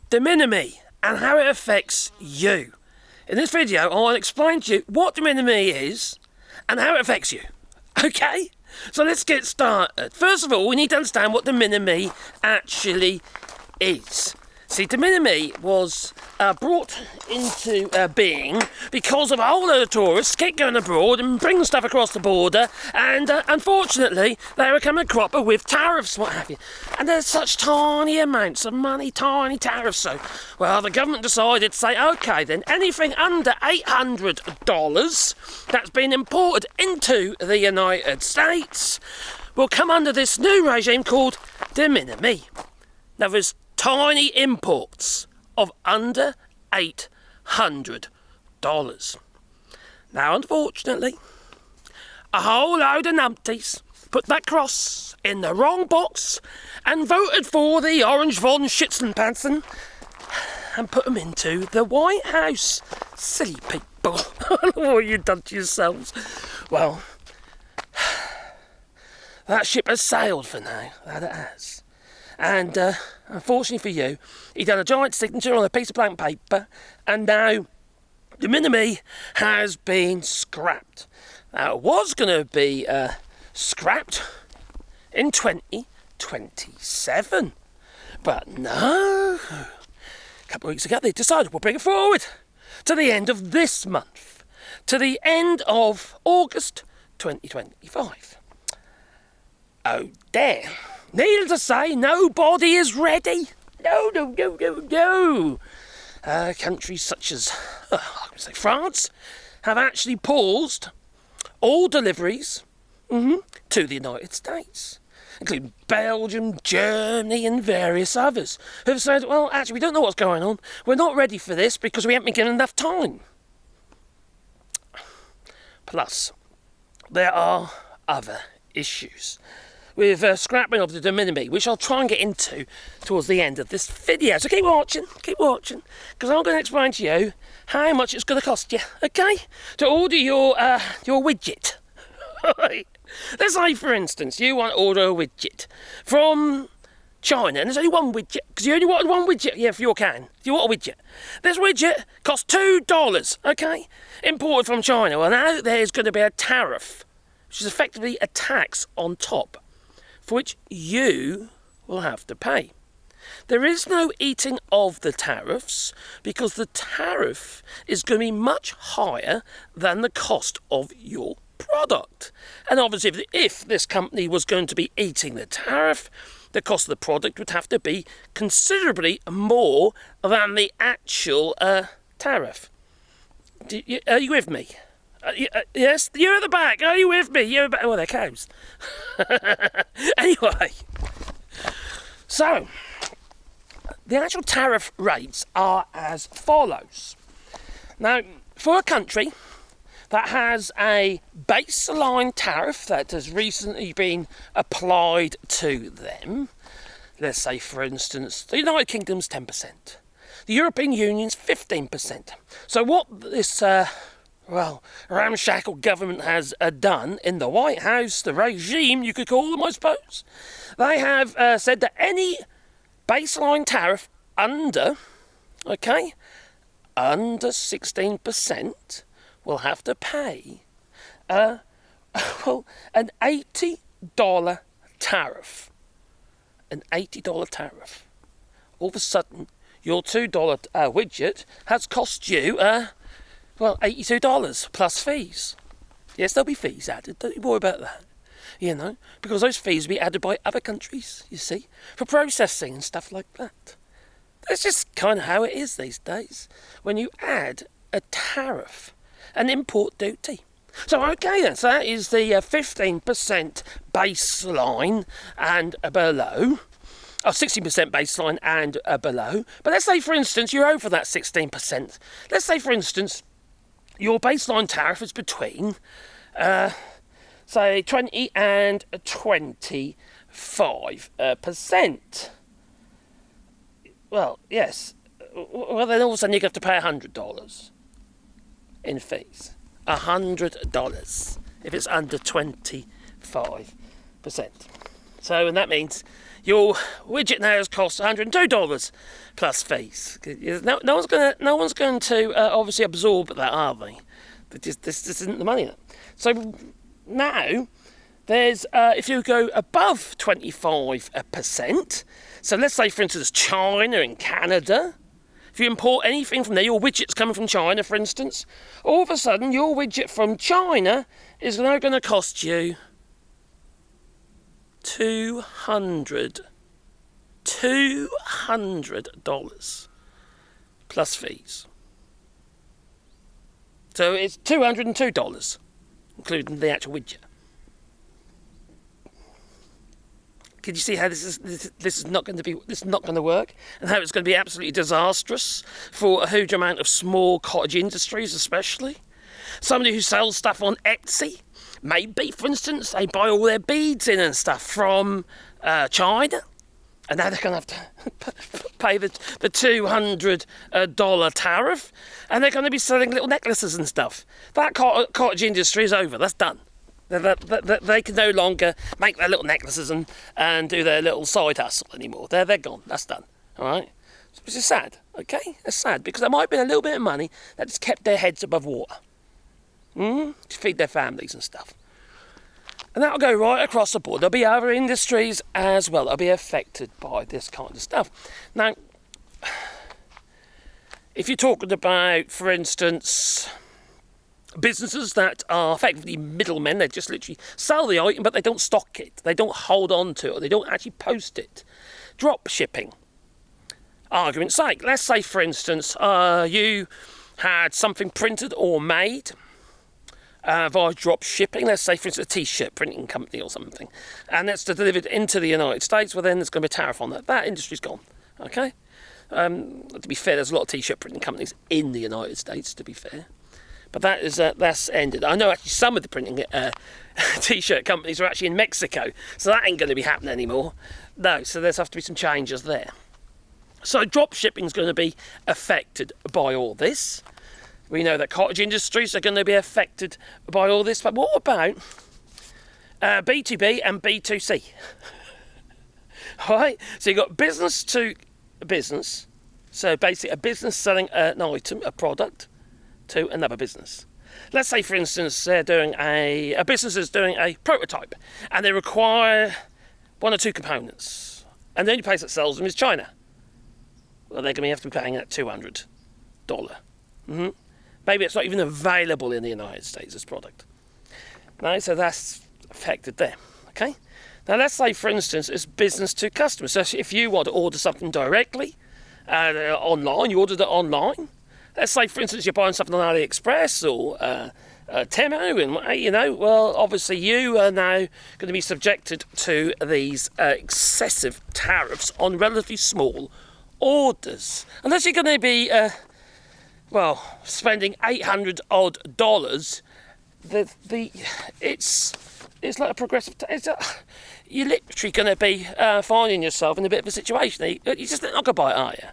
de minimis and how it affects you. In this video, I'll explain to you what de minimis is and how it affects you. Okay? So let's get started. First of all, we need to understand what de minimis actually is. See, de minimis was brought into being because of a whole load of tourists keep going abroad and bringing stuff across the border, and unfortunately they were coming cropper with tariffs, what have you. And there's such tiny amounts of money, tiny tariffs. So, well, the government decided to say, okay then, anything under $800 that's been imported into the United States will come under this new regime called de minimis. Now, there's tiny imports of under $800. Now, unfortunately, a whole load of numpties put that cross in the wrong box and voted for the orange von Schitzenpanzen and put them into the White House. Silly people. What you've done to yourselves. Well, that ship has sailed for now. That it has. And unfortunately for you, he done a giant signature on a piece of blank paper, and now de minimis has been scrapped. Now, it was going to be scrapped in 2027, but no. A couple of weeks ago, they decided we'll bring it forward to the end of this month, to the end of August 2025. Oh, dear. Needless to say, nobody is ready. No. Countries such as, France have actually paused all deliveries to the United States, including Belgium, Germany and various others, who have said, well, actually, we don't know what's going on. We're not ready for this because we haven't been given enough time. Plus, there are other issues with scrapping of the de minimis, which I'll try and get into towards the end of this video. So keep watching, because I'm going to explain to you how much it's going to cost you, okay, to order your widget. Let's say, for instance, you want to order a widget from China, and there's only one widget, because you only wanted one widget, yeah, for your can. You want a widget. This widget costs $2, okay, imported from China. Well, now there's going to be a tariff, which is effectively a tax on top, for which you will have to pay. There is no eating of the tariffs because the tariff is going to be much higher than the cost of your product. And obviously, if this company was going to be eating the tariff, the cost of the product would have to be considerably more than the actual tariff. Are you with me? Yes, you're at the back. Are you with me? You're at the back. Oh, they're cows. Anyway, so the actual tariff rates are as follows. Now, for a country that has a baseline tariff that has recently been applied to them, let's say, for instance, the United Kingdom's 10%, the European Union's 15%. So what this ramshackle government has done in the White House, the regime, you could call them, I suppose, they have said that any baseline tariff under 16% will have to pay an $80 tariff. An $80 tariff. All of a sudden, your $2 widget has cost you $82 plus fees. Yes, there'll be fees added, don't you worry about that. You know, because those fees will be added by other countries, you see, for processing and stuff like that. That's just kind of how it is these days, when you add a tariff, an import duty. So, okay then, so that is the 15% baseline and below. 16% baseline and below. But let's say, for instance, you're over that 16%. Let's say, for instance, your baseline tariff is between, say, 20 and 25%. Well, yes. Well, then all of a sudden you have to pay $100 in fees. $100 if it's under 25%. So, and that means Your widget now has cost $102 plus fees. No one's going to obviously absorb that, are they? This isn't the money. So now there's if you go above 25%. So let's say, for instance, China and Canada. If you import anything from there, your widget's coming from China, for instance, all of a sudden your widget from China is now going to cost you $200 plus fees. So it's $202, including the actual widget. Can you see how this is not going to work, and how it's going to be absolutely disastrous for a huge amount of small cottage industries, especially somebody who sells stuff on Etsy? Maybe, for instance, they buy all their beads in and stuff from China, and now they're going to have to pay the $200 tariff, and they're going to be selling little necklaces and stuff. That cottage industry is over. That's done. They can no longer make their little necklaces and do their little side hustle anymore. They're gone. That's done. All right? Which is sad, okay? It's sad, because there might have been a little bit of money that just kept their heads above water. To feed their families and stuff. And that'll go right across the board. There'll be other industries as well that'll be affected by this kind of stuff. Now, if you're talking about, for instance, businesses that are effectively middlemen, they just literally sell the item, but they don't stock it. They don't hold on to it. They don't actually post it. Drop shipping. Argument's sake, let's say, for instance, you had something printed or made via drop shipping. Let's say, for instance, a t-shirt printing company or something, and that's delivered into the United States. Well, then there's going to be a tariff on that. That industry's gone. Okay. To be fair, there's a lot of t-shirt printing companies in the United States, to be fair. But that's ended. I know actually some of the printing t-shirt companies are actually in Mexico, so that ain't going to be happening anymore. No, so there's have to be some changes there. So drop shipping is going to be affected by all this. We know that cottage industries are going to be affected by all this. But what about B2B and B2C? All right, so you've got business to business. So basically a business selling an item, a product, to another business. Let's say, for instance, they're doing a business is doing a prototype, and they require one or two components, and the only place that sells them is China. Well, they're going to have to be paying that $200. Maybe it's not even available in the United States, this product. No, so that's affected there. Okay. Now let's say, for instance, it's business to customer. So if you want to order something directly online, you ordered it online. Let's say, for instance, you're buying something on AliExpress or TEMU, and well, obviously you are now going to be subjected to these excessive tariffs on relatively small orders, unless you're going to be spending $800 odd. It's like a progressive. You're literally going to be finding yourself in a bit of a situation. You're just not going to buy it, are you?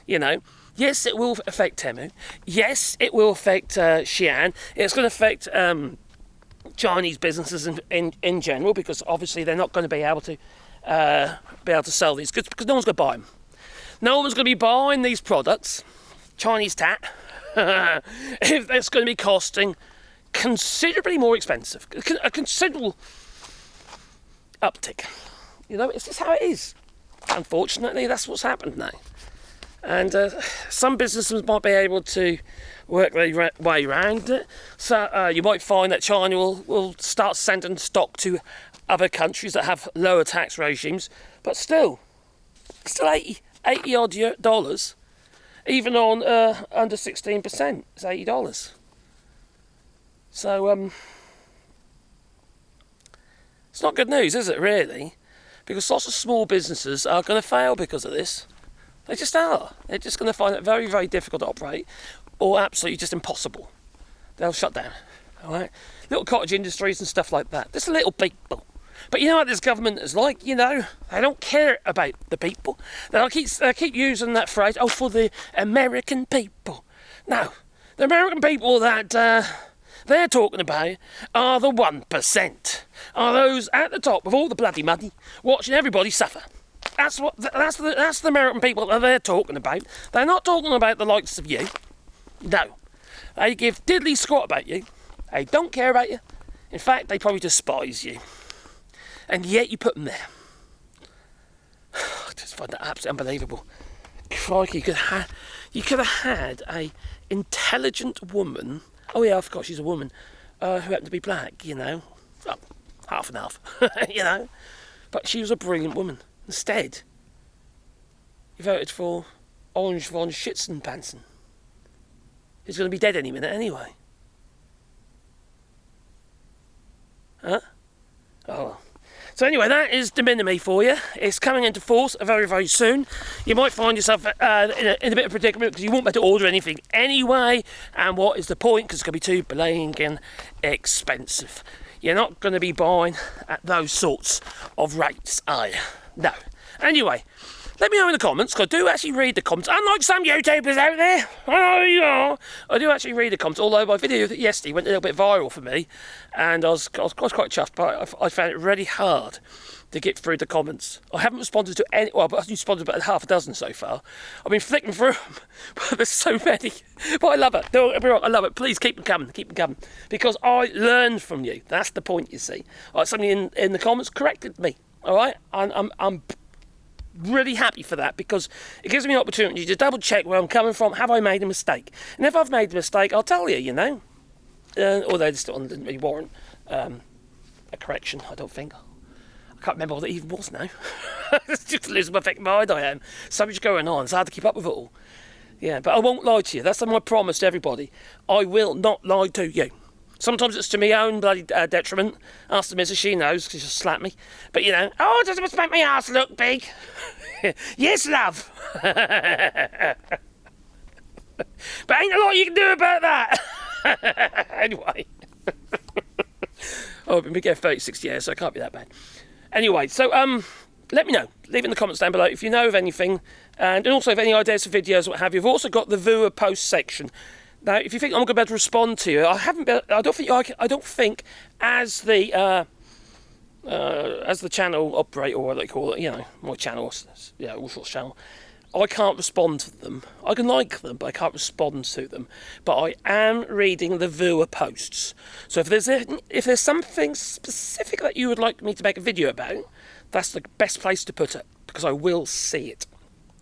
You know. Yes, it will affect TEMU. Yes, it will affect Shein. It's going to affect Chinese businesses in general, because obviously they're not going to be able to sell these goods, because no one's going to buy them. No one's going to be buying these products, Chinese tat, if it's going to be costing considerably more expensive, a considerable uptick. It's just how it is. Unfortunately, that's what's happened now. And some businesses might be able to work their way around it. So you might find that China will start sending stock to other countries that have lower tax regimes. But still $80 odd dollars, even on under 16%, it's $80. So it's not good news, is it, really? Because lots of small businesses are going to fail because of this. They just are. They're just going to find it very, very difficult to operate, or absolutely just impossible. They'll shut down. All right, little cottage industries and stuff like that. Just little people. But you know what this government is like? They don't care about the people. They keep using that phrase. Oh, for the American people. No, the American people that they're talking about are the 1%. Are those at the top with all the bloody money, watching everybody suffer. That's the American people that they're talking about. They're not talking about the likes of you. No. They give diddly squat about you. They don't care about you. In fact, they probably despise you. And yet you put them there. I just find that absolutely unbelievable. Crikey, you could have had a intelligent woman. Oh yeah, I forgot she's a woman who happened to be black. You know, well, half and half. You know, but she was a brilliant woman. Instead, you voted for Orange von Schützenpanzer. He's going to be dead any minute anyway. Huh? Oh well. So anyway, that is de minimis for you. It's coming into force very, very soon. You might find yourself in a bit of a predicament because you won't be able to order anything anyway. And what is the point? Because it's going to be too blanking expensive. You're not going to be buying at those sorts of rates, are you? No. Anyway, let me know in the comments, because I do actually read the comments. Unlike some YouTubers out there, I know you are, I do actually read the comments, although my video yesterday went a little bit viral for me, and I was quite chuffed, but I found it really hard to get through the comments. I haven't responded to any, well, I've responded about half a dozen so far. I've been flicking through them, but there's so many. But I love it. Don't get me wrong, I love it. Please keep them coming, because I learn from you. That's the point, you see. Somebody in the comments corrected me, all right? I'm really happy for that, because it gives me an opportunity to double check where I'm coming from. Have I made a mistake? And if I've made a mistake, I'll tell you, you know. Although this one didn't really warrant a correction, I don't think. I can't remember what it even was now. It's just losing my fucking mind, I am. So much going on, it's hard to keep up with it all. Yeah, but I won't lie to you. That's my promise to everybody. I will not lie to you. Sometimes it's to my own bloody detriment. Ask the missus, she knows, because she'll slap me. But, you know, oh, does it make my ass look big? Yes, love. But ain't a lot you can do about that. Anyway. Oh, I've been big F36 years, so it can't be that bad. Anyway, so let me know. Leave it in the comments down below if you know of anything, and also if any ideas for videos, what have you. I've also got the viewer post section. Now, if you think I'm going to be able to respond to you, I don't think as the channel operator, or what they call it, you know, my channel, yeah, all sorts of channel, I can't respond to them. I can like them, but I can't respond to them. But I am reading the viewer posts. So if there's something specific that you would like me to make a video about, that's the best place to put it, because I will see it.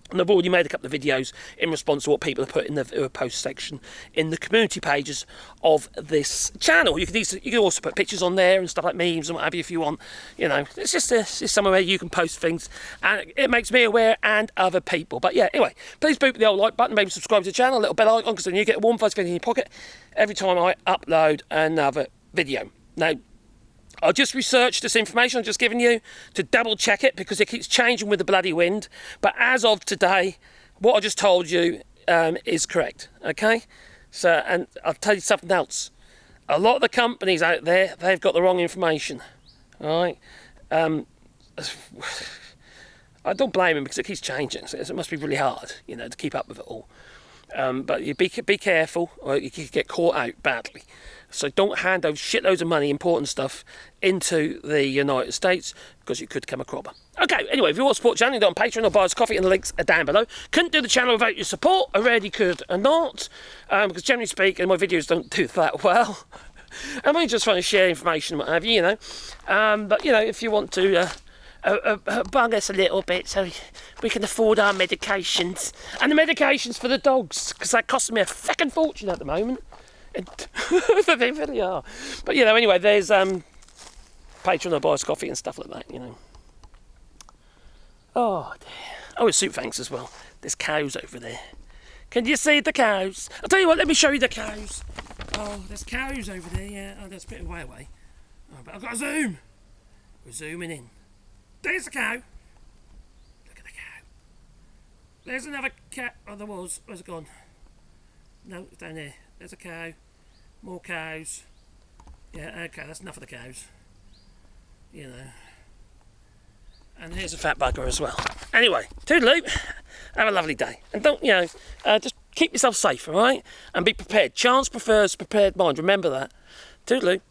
And I've already made a couple of videos in response to what people have put in the viewer post section in the community pages of this channel. You can also put pictures on there and stuff like memes and what have you if you want. You know, it's just somewhere where you can post things, and it makes me aware and other people. But yeah, anyway, please boot the old like button, maybe subscribe to the channel, a little bell icon, because then you get a warm fuzzy feeling in your pocket every time I upload another video. Now, I just researched this information I've just given you to double check it, because it keeps changing with the bloody wind. But as of today, what I just told you is correct, okay? So, and I'll tell you something else. A lot of the companies out there, they've got the wrong information, all right? I don't blame them, because it keeps changing, so it must be really hard, you know, to keep up with it all. But you be careful, or you could get caught out badly. So don't hand over shitloads of money, important stuff, into the United States, because you could come a cropper. Okay, anyway, if you want to support the channel, you do it on Patreon or buy us coffee, and the links are down below. Couldn't do the channel without your support. I really could not, because generally speaking, my videos don't do that well. I'm only just trying to share information and what have you, you know. But, you know, if you want to bung us a little bit so we can afford our medications. And the medications for the dogs, because that costs me a fucking fortune at the moment. They really are. But, you know, anyway, there's Patreon or buy us coffee and stuff like that, you know. Oh, dear. Oh, it's soup thanks as well. There's cows over there. Can you see the cows? I'll tell you what, let me show you the cows. Oh, there's cows over there, yeah. Oh, that's a bit way away. Oh, but I've got to zoom. We're zooming in. There's the cow. Look at the cow. There's another cat. Oh, there was. Where's it gone? No, it's down there. There's a cow. More cows. Yeah, okay, that's enough of the cows. You know. And here's a fat bugger as well. Anyway, toodaloo. Have a lovely day. And don't, you know, just keep yourself safe, all right? And be prepared. Chance prefers prepared mind. Remember that. Toodaloo.